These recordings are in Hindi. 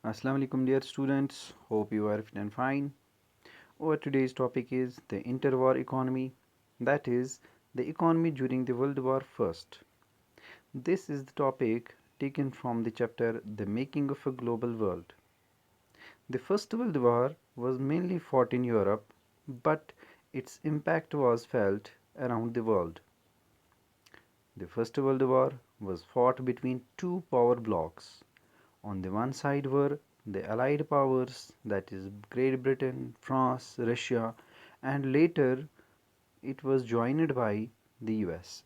Assalamu alaikum dear students, hope you are fit and fine. Our today's topic is the interwar economy, that is, the economy during the World War First. This is the topic taken from the chapter The Making of a Global World. The First World War was mainly fought in Europe, but its impact was felt around the world. The First World War was fought between two power blocs. On the one side were the Allied powers, that is, Great Britain, France, Russia, and later it was joined by the US.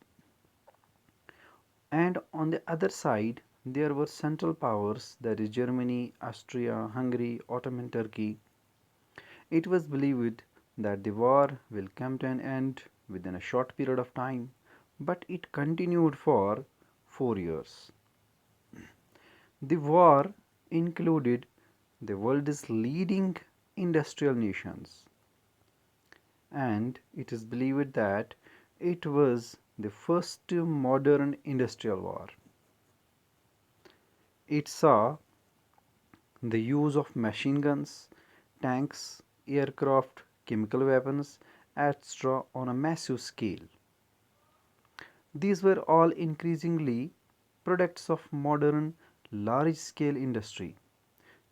And on the other side, there were Central Powers, that is, Germany, Austria, Hungary, Ottoman Turkey. It was believed that the war will come to an end within a short period of time, but it continued for 4 years. The war included the world's leading industrial nations, and it is believed that it was the first modern industrial war. It saw the use of machine guns, tanks, aircraft, chemical weapons, etc., on a massive scale. These were all increasingly products of modern large scale industry.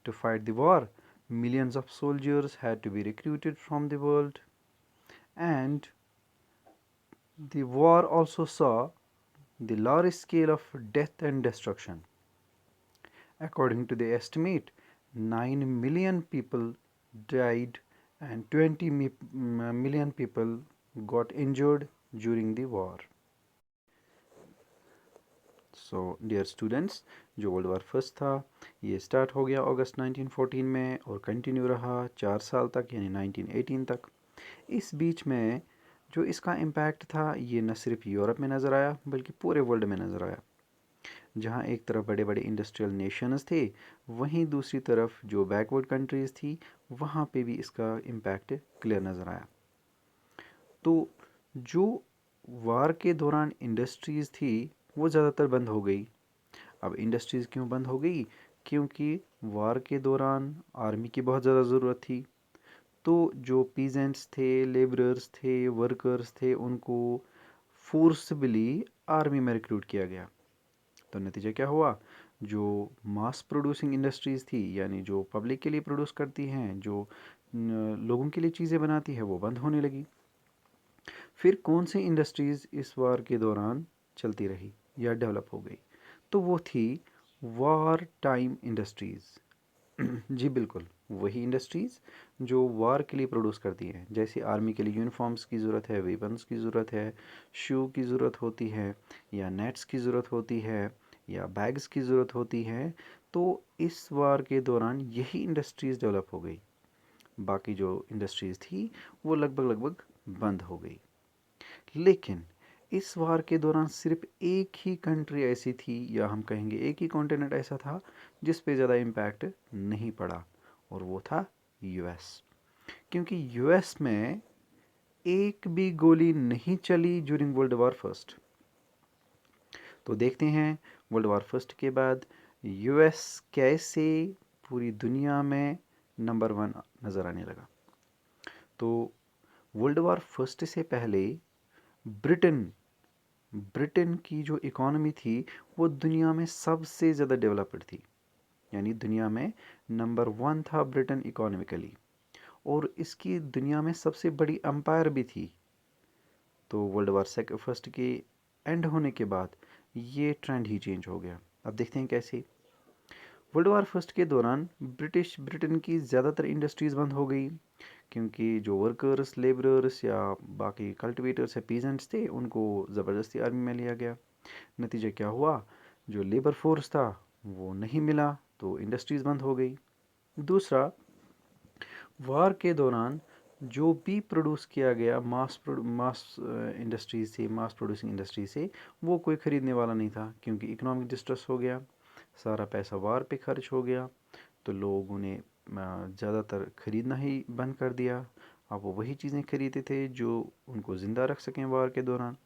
To fight the war, millions of soldiers had to be recruited from the world, and the war also saw the large scale of death and destruction. According to the estimate, 9 million people died and 20 million people got injured during the war. So dear students, जो वर्ल्ड वॉर फर्स्ट था ये स्टार्ट हो गया अगस्त 1914 में और कंटिन्यू रहा 4 साल तक, यानी 1918 तक। इस बीच में जो इसका इम्पैक्ट था ये न सिर्फ यूरोप में नज़र आया बल्कि पूरे वर्ल्ड में नज़र आया। जहाँ एक तरफ बड़े बड़े इंडस्ट्रियल नेशंस थे, वहीं दूसरी तरफ जो बैकवर्ड कंट्रीज़ थी वहाँ पे भी इसका इम्पैक्ट क्लियर नज़र आया। तो जो वार के दौरान इंडस्ट्रीज़ थी वो ज़्यादातर बंद हो गई। अब इंडस्ट्रीज़ क्यों बंद हो गई? क्योंकि वार के दौरान आर्मी की बहुत ज़्यादा ज़रूरत थी। तो जो पीजेंट्स थे, लेबरर्स थे, वर्कर्स थे, उनको फोर्सबली आर्मी में रिक्रूट किया गया। तो नतीजा क्या हुआ? जो मास प्रोड्यूसिंग इंडस्ट्रीज़ थी, यानी जो पब्लिक के लिए प्रोड्यूस करती हैं, जो लोगों के लिए चीज़ें बनाती है, वो बंद होने लगी। फिर कौन सी इंडस्ट्रीज़ इस वार के दौरान चलती रही या डेवलप हो गई? तो वो थी वार टाइम इंडस्ट्रीज़। जी बिल्कुल, वही इंडस्ट्रीज़ जो वार के लिए प्रोड्यूस करती हैं। जैसे आर्मी के लिए यूनिफॉर्म्स की ज़रूरत है, वेपन्स की ज़रूरत है, शू की ज़रूरत होती है, या नेट्स की ज़रूरत होती है, या बैग्स की ज़रूरत होती है। तो इस वार के दौरान यही इंडस्ट्रीज़ डेवलप हो गई। बाकी जो इंडस्ट्रीज़ थी वो लगभग लगभग बंद हो गई। लेकिन इस वार के दौरान सिर्फ एक ही कंट्री ऐसी थी, या हम कहेंगे एक ही कॉन्टिनेंट ऐसा था जिस पे ज़्यादा इम्पैक्ट नहीं पड़ा, और वो था यूएस। क्योंकि यूएस में एक भी गोली नहीं चली ड्यूरिंग वर्ल्ड वॉर फर्स्ट। तो देखते हैं वर्ल्ड वॉर फर्स्ट के बाद यूएस कैसे पूरी दुनिया में नंबर 1 नज़र आने लगा। तो वर्ल्ड वॉर फर्स्ट से पहले ब्रिटेन ब्रिटेन की जो इकॉनमी थी वो दुनिया में सबसे ज़्यादा डेवलप्ड थी, यानी दुनिया में नंबर 1 था ब्रिटेन इकोनॉमिकली, और इसकी दुनिया में सबसे बड़ी एम्पायर भी थी। तो वर्ल्ड वार फर्स्ट के एंड होने के बाद ये ट्रेंड ही चेंज हो गया। अब देखते हैं कैसे। वर्ल्ड वार फर्स्ट के दौरान ब्रिटेन की ज़्यादातर इंडस्ट्रीज़ बंद हो गई, क्योंकि जो वर्कर्स, लेबरर्स या बाकी कल्टिवेटर्स या पीजेंट्स थे उनको ज़बरदस्ती आर्मी में लिया गया। नतीजा क्या हुआ? जो लेबर फोर्स था वो नहीं मिला, तो इंडस्ट्रीज़ बंद हो गई। दूसरा, वार के दौरान जो भी प्रोड्यूस किया गया मास इंडस्ट्री से, मास प्रोड्यूसिंग इंडस्ट्री से, वो कोई ख़रीदने वाला नहीं था, क्योंकि इकोनॉमिक डिस्ट्रेस हो गया, सारा पैसा वार पे खर्च हो गया। तो लोगों ने ज़्यादातर ख़रीदना ही बंद कर दिया। अब वो वही चीज़ें खरीदते थे जो उनको ज़िंदा रख सकें वार के दौरान।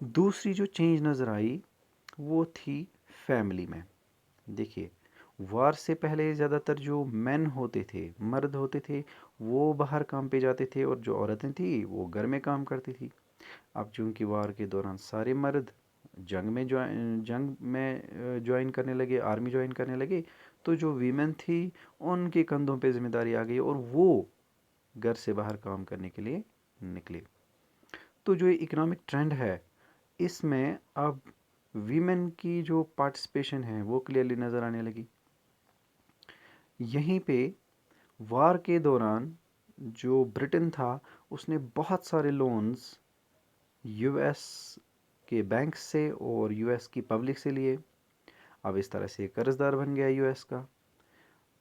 दूसरी जो चेंज नज़र आई वो थी फैमिली में। देखिए, वार से पहले ज़्यादातर जो मैन होते थे, मर्द होते थे, वो बाहर काम पे जाते थे और जो औरतें थी वो घर में काम करती थी। अब चूंकि वार के दौरान सारे मर्द जंग में ज्वाइन करने लगे, आर्मी ज्वाइन करने लगे, तो जो वीमेन थी उनके कंधों पे जिम्मेदारी आ गई और वो घर से बाहर काम करने के लिए निकले। तो जो इकोनॉमिक ट्रेंड है इसमें अब वीमेन की जो पार्टिसिपेशन है वो क्लियरली नज़र आने लगी। यहीं पे वार के दौरान जो ब्रिटेन था उसने बहुत सारे लोन्स यूएस के बैंक से और यूएस की पब्लिक से लिए। अब इस तरह से कर्जदार बन गया यूएस का।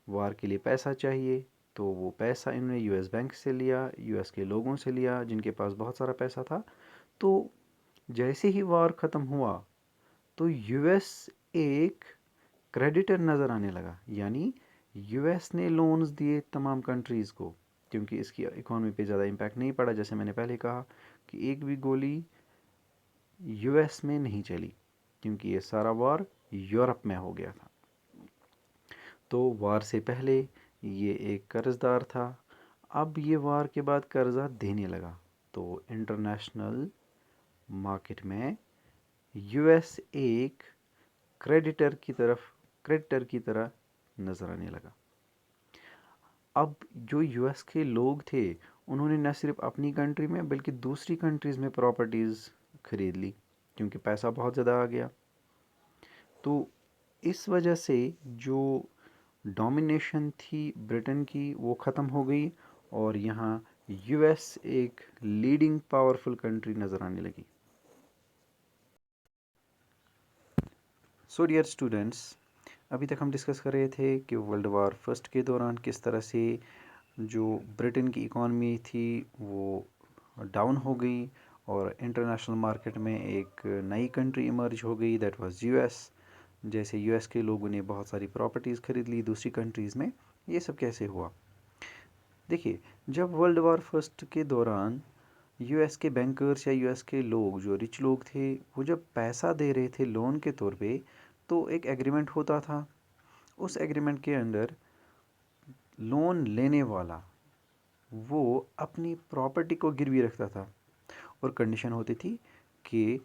वार के लिए पैसा चाहिए तो वो पैसा इन्होंने यूएस बैंक से लिया, यूएस के लोगों से लिया जिनके पास बहुत सारा पैसा था। तो जैसे ही वार ख़त्म हुआ तो यूएस एक क्रेडिटर नज़र आने लगा, यानी यूएस ने लोन्स दिए तमाम कंट्रीज़ को, क्योंकि इसकी इकॉनमी पे ज़्यादा इम्पैक्ट नहीं पड़ा। जैसे मैंने पहले कहा कि एक भी गोली यूएस में नहीं चली, क्योंकि ये सारा वार यूरोप में हो गया था। तो वार से पहले ये एक कर्जदार था, अब ये वार के बाद कर्जा देने लगा। तो इंटरनेशनल मार्केट में यूएस एक क्रेडिटर की तरह नज़र आने लगा। अब जो यूएस के लोग थे उन्होंने न सिर्फ अपनी कंट्री में बल्कि दूसरी कंट्रीज़ में प्रॉपर्टीज़ खरीद ली, क्योंकि पैसा बहुत ज़्यादा आ गया। तो इस वजह से जो डोमिनेशन थी ब्रिटेन की वो ख़त्म हो गई और यहाँ यूएस एक लीडिंग पावरफुल कंट्री नज़र आने लगी। सो डियर स्टूडेंट्स, अभी तक हम डिस्कस कर रहे थे कि वर्ल्ड वार फर्स्ट के दौरान किस तरह से जो ब्रिटेन की इकॉनमी थी वो डाउन हो गई और इंटरनेशनल मार्केट में एक नई कंट्री इमर्ज हो गई, दैट वाज यूएस। जैसे यूएस के लोगों ने बहुत सारी प्रॉपर्टीज़ खरीद ली दूसरी कंट्रीज़ में। ये सब कैसे हुआ? देखिए, जब वर्ल्ड वार फर्स्ट के दौरान यूएस के बैंकर्स या यूएस के लोग जो रिच लोग थे वो जब पैसा दे रहे थे लोन के तौर पे, तो एक एग्रीमेंट होता था। उस एग्रीमेंट के अंदर लोन लेने वाला वो अपनी प्रॉपर्टी को गिरवी रखता था और कंडीशन होती थी कि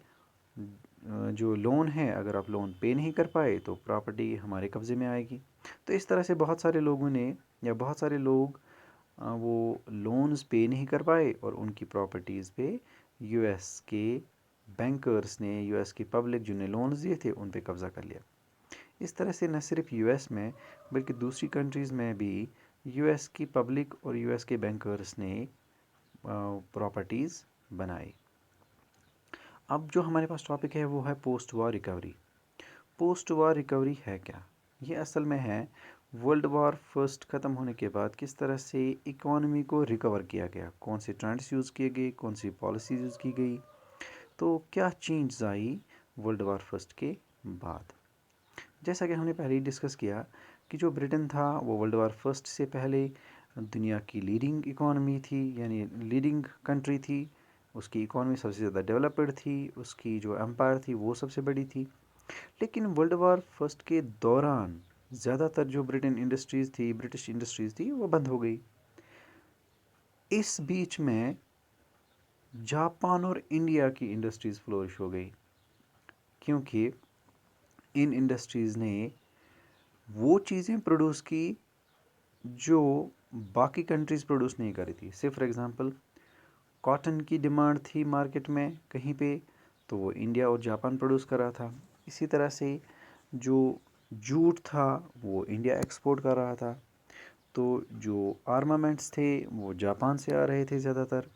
जो लोन है अगर आप लोन पे नहीं कर पाए तो प्रॉपर्टी हमारे कब्ज़े में आएगी। तो इस तरह से बहुत सारे लोगों ने या बहुत सारे लोग वो लोन्स पे नहीं कर पाए और उनकी प्रॉपर्टीज़ पे यूएस के बैंकर्स ने, यूएस की पब्लिक जिन्हें लोन्स दिए थे उन पे कब्ज़ा कर लिया। इस तरह से न सिर्फ यूएस में बल्कि दूसरी कंट्रीज़ में भी यूएस की पब्लिक और यूएस के बैंकर्स ने प्रॉपर्टीज़ बनाई। अब जो हमारे पास टॉपिक है वो है post war recovery. Post war recovery है क्या? ये असल में है वर्ल्ड वॉर फर्स्ट ख़त्म होने के बाद किस तरह से इकोनॉमी को रिकवर किया गया, कौन से ट्रेंड्स यूज़ किए गए, कौन सी पॉलिसी यूज़ की गई, तो क्या चेंज आई वर्ल्ड वॉर फर्स्ट के बाद। जैसा कि हमने पहले ही डिस्कस किया कि जो ब्रिटेन था वो वर्ल्ड वॉर फर्स्ट से पहले दुनिया की लीडिंग इकोनॉमी थी, यानी लीडिंग कंट्री थी। उसकी इकोनॉमी सबसे ज़्यादा डेवलप्ड थी, उसकी जो एम्पायर थी वो सबसे बड़ी थी। लेकिन वर्ल्ड वॉर फर्स्ट के दौरान ज़्यादातर जो ब्रिटिश इंडस्ट्रीज़ थी वो बंद हो गई। इस बीच में जापान और इंडिया की इंडस्ट्रीज़ फ्लोरिश हो गई, क्योंकि इन इंडस्ट्रीज़ ने वो चीज़ें प्रोड्यूस की जो बाकी कंट्रीज़ प्रोड्यूस नहीं करी थी। से फॉर एग्ज़ाम्पल कॉटन की डिमांड थी मार्केट में कहीं पे, तो वो इंडिया और जापान प्रोड्यूस कर रहा था। इसी तरह से जो जूट था वो इंडिया एक्सपोर्ट कर रहा था। तो जो आर्मामेंट्स थे वो जापान से आ रहे थे ज़्यादातर।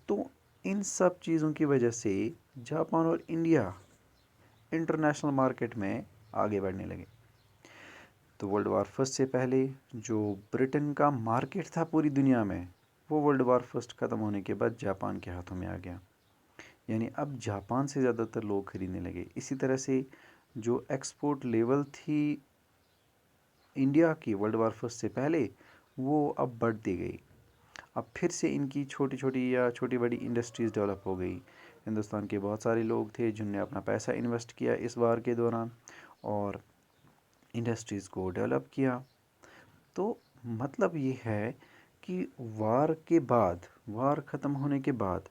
तो इन सब चीज़ों की वजह से जापान और इंडिया इंटरनेशनल मार्केट में आगे बढ़ने लगे। तो वर्ल्ड वार फर्स्ट से पहले जो ब्रिटेन का मार्केट था पूरी दुनिया में वो वर्ल्ड वार फर्स्ट ख़त्म होने के बाद जापान के हाथों में आ गया, यानी अब जापान से ज़्यादातर लोग खरीदने लगे। इसी तरह से जो एक्सपोर्ट लेवल थी इंडिया की वर्ल्ड वार फर्स्ट से पहले वो अब बढ़ दी गई। अब फिर से इनकी छोटी छोटी या छोटी बड़ी इंडस्ट्रीज़ डेवलप हो गई। हिंदुस्तान के बहुत सारे लोग थे जिनने अपना पैसा इन्वेस्ट किया इस वार के दौरान और इंडस्ट्रीज़ को डेवलप किया। तो मतलब ये है कि वार के बाद, वार ख़त्म होने के बाद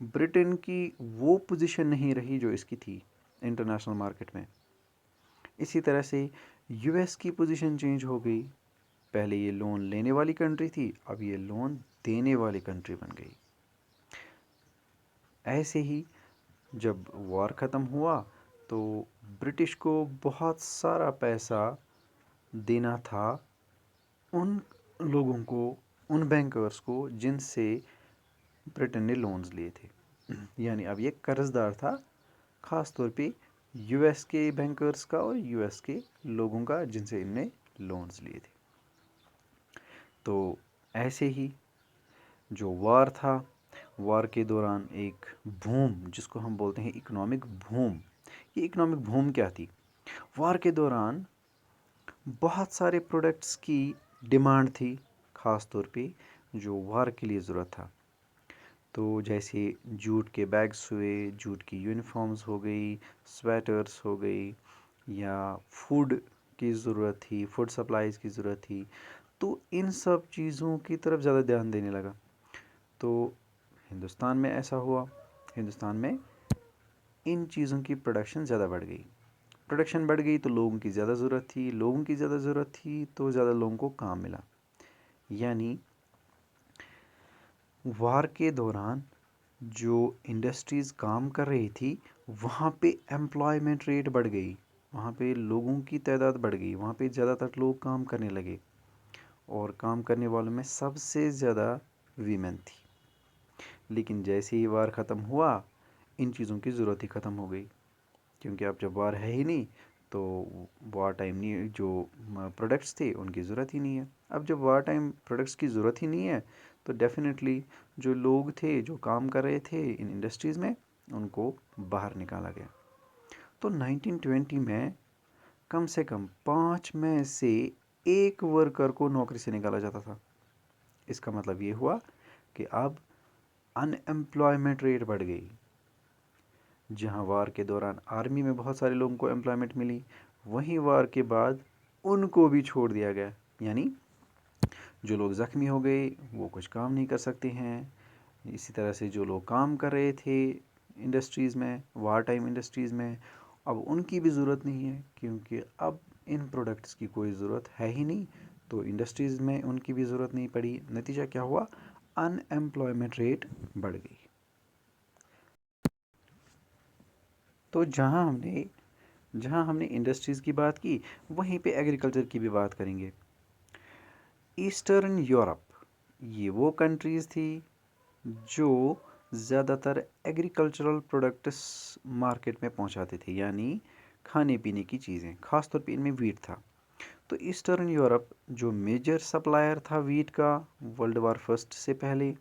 ब्रिटेन की वो पोजीशन नहीं रही जो इसकी थी इंटरनेशनल मार्केट में। इसी तरह से यूएस की पोजीशन चेंज हो गई। पहले ये लोन लेने वाली कंट्री थी, अब ये लोन देने वाली कंट्री बन गई। ऐसे ही जब वॉर ख़त्म हुआ तो ब्रिटिश को बहुत सारा पैसा देना था उन लोगों को, उन बैंकर्स को जिनसे ब्रिटेन ने लोन्स लिए थे। यानी अब ये कर्जदार था, ख़ास तौर पे यूएस के बैंकर्स का और यूएस के लोगों का जिनसे इनने लोन्स लिए थे। तो ऐसे ही जो वार था, वार के दौरान एक बूम, जिसको हम बोलते हैं इकोनॉमिक बूम। ये इकोनॉमिक बूम क्या थी? वार के दौरान बहुत सारे प्रोडक्ट्स की डिमांड थी, ख़ास तौर पे जो वार के लिए ज़रूरत था। तो जैसे जूट के बैग्स हुए, जूट की यूनिफॉर्म्स हो गई, स्वेटर्स हो गई, या फूड की ज़रूरत थी, फूड सप्लाईज़ की ज़रूरत थी। तो इन सब चीज़ों की तरफ ज़्यादा ध्यान देने लगा। तो हिंदुस्तान में ऐसा हुआ, हिंदुस्तान में इन चीज़ों की प्रोडक्शन ज़्यादा बढ़ गई। प्रोडक्शन बढ़ गई तो लोगों की ज़्यादा ज़रूरत थी, लोगों की ज़्यादा ज़रूरत थी तो ज़्यादा लोगों को काम मिला। यानी वार के दौरान जो इंडस्ट्रीज़ काम कर रही थी, वहाँ पे एम्प्लॉयमेंट रेट बढ़ गई, वहाँ पे लोगों की तादाद बढ़ गई, वहाँ पे ज़्यादातर लोग काम करने लगे, और काम करने वालों में सबसे ज़्यादा वीमेन थी। लेकिन जैसे ही वार ख़त्म हुआ, इन चीज़ों की ज़रूरत ही ख़त्म हो गई, क्योंकि अब जब वार है ही नहीं तो वार टाइम नहीं, जो प्रोडक्ट्स थे उनकी ज़रूरत ही नहीं है। अब जब वार टाइम प्रोडक्ट्स की ज़रूरत ही नहीं है तो डेफिनेटली जो लोग थे, जो काम कर रहे थे इन इंडस्ट्रीज़ में, उनको बाहर निकाला गया। तो 1920 में कम से कम 5 में से 1 वर्कर को नौकरी से निकाला जाता था। इसका मतलब ये हुआ कि अब अनएम्प्लॉयमेंट रेट बढ़ गई। जहां वार के दौरान आर्मी में बहुत सारे लोगों को एम्प्लॉयमेंट मिली, वहीं वार के बाद उनको भी छोड़ दिया गया। यानी जो लोग ज़ख्मी हो गए वो कुछ काम नहीं कर सकते हैं। इसी तरह से जो लोग काम कर रहे थे इंडस्ट्रीज़ में, वार टाइम इंडस्ट्रीज़ में, अब उनकी भी ज़रूरत नहीं है, क्योंकि अब इन प्रोडक्ट्स की कोई ज़रूरत है ही नहीं। तो इंडस्ट्रीज़ में उनकी भी ज़रूरत नहीं पड़ी। नतीजा क्या हुआ? अनएम्प्लॉयमेंट रेट बढ़ गई। तो जहाँ हमने इंडस्ट्रीज़ की बात की, वहीं पे एग्रीकल्चर की भी बात करेंगे। ईस्टर्न यूरोप, ये वो कंट्रीज़ थी जो ज़्यादातर एग्रीकल्चरल प्रोडक्ट्स मार्केट में पहुंचाते थे, यानी खाने पीने की चीज़ें, ख़ासतौर पे इनमें वीट था। तो ईस्टर्न यूरोप जो मेजर सप्लायर था वीट का वर्ल्ड वार फर्स्ट से पहले,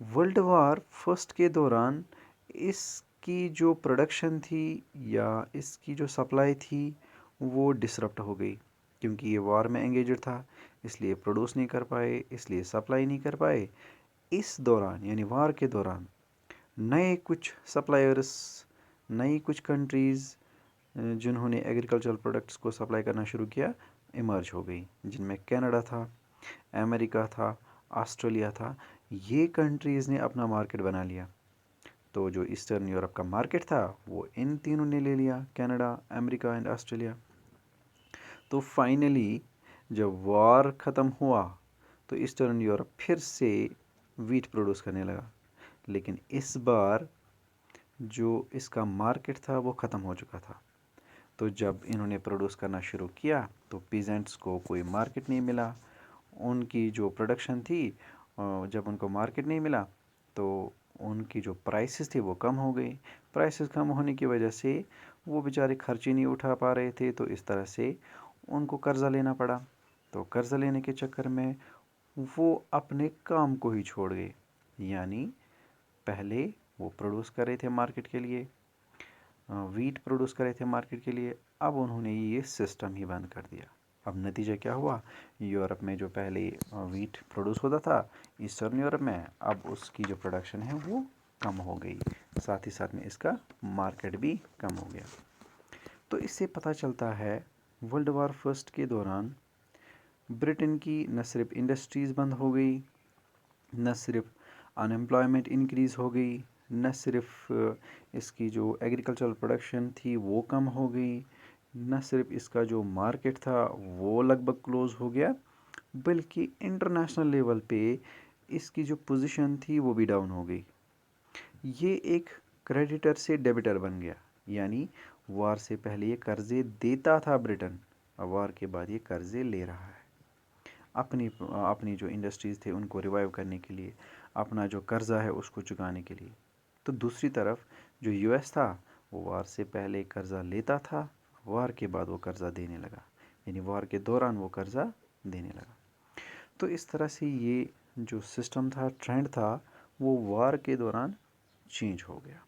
वर्ल्ड वार फर्स्ट के दौरान इसकी जो प्रोडक्शन थी या इसकी जो सप्लाई थी वो डिसरप्ट हो गई, क्योंकि ये वार में एंगेजड था, इसलिए प्रोड्यूस नहीं कर पाए, इसलिए सप्लाई नहीं कर पाए। इस दौरान यानी वार के दौरान नए कुछ सप्लायर्स, नई कुछ कंट्रीज़ जिन्होंने एग्रीकल्चरल प्रोडक्ट्स को सप्लाई करना शुरू किया, इमर्ज हो गई, जिनमें कनाडा था, अमेरिका था, ऑस्ट्रेलिया था। ये कंट्रीज़ ने अपना मार्केट बना लिया। तो जो ईस्टर्न यूरोप का मार्केट था वो इन तीनों ने ले लिया, कनाडा, अमेरिका एंड ऑस्ट्रेलिया। तो फाइनली जब वॉर ख़त्म हुआ तो ईस्टर्न यूरोप फिर से वीट प्रोड्यूस करने लगा, लेकिन इस बार जो इसका मार्केट था वो ख़त्म हो चुका था। तो जब इन्होंने प्रोड्यूस करना शुरू किया तो पीजेंट्स को कोई मार्केट नहीं मिला। उनकी जो प्रोडक्शन थी, जब उनको मार्केट नहीं मिला तो उनकी जो प्राइसेस थी वो कम हो गई। प्राइसेस कम होने की वजह से वो बेचारे खर्चे नहीं उठा पा रहे थे, तो इस तरह से उनको कर्ज़ा लेना पड़ा। तो कर्ज़ा लेने के चक्कर में वो अपने काम को ही छोड़ गए। यानी पहले वो प्रोड्यूस कर रहे थे मार्केट के लिए, वीट प्रोड्यूस कर रहे थे मार्केट के लिए, अब उन्होंने ये सिस्टम ही बंद कर दिया। अब नतीजा क्या हुआ? यूरोप में जो पहले वीट प्रोड्यूस होता था ईस्टर्न यूरोप में, अब उसकी जो प्रोडक्शन है वो कम हो गई, साथ ही साथ में इसका मार्केट भी कम हो गया। तो इससे पता चलता है वर्ल्ड वार फर्स्ट के दौरान ब्रिटेन की न सिर्फ इंडस्ट्रीज़ बंद हो गई, न सिर्फ अनएम्प्लॉयमेंट इंक्रीज़ हो गई, न सिर्फ इसकी जो एग्रीकल्चरल प्रोडक्शन थी वो कम हो गई, न सिर्फ इसका जो मार्केट था वो लगभग क्लोज़ हो गया, बल्कि इंटरनेशनल लेवल पे इसकी जो पोजीशन थी वो भी डाउन हो गई। ये एक क्रेडिटर से डेबिटर बन गया, यानी वार से पहले ये कर्जे देता था ब्रिटेन, और वार के बाद ये कर्जे ले रहा है अपनी अपनी जो इंडस्ट्रीज़ थे उनको रिवाइव करने के लिए, अपना जो कर्जा है उसको चुकाने के लिए। तो दूसरी तरफ जो यूएस था वो वार से पहले कर्जा लेता था, वार के बाद वो कर्जा देने लगा, यानी वार के दौरान वो कर्जा देने लगा। तो इस तरह से ये जो सिस्टम था, ट्रेंड था, वो वार के दौरान चेंज हो गया।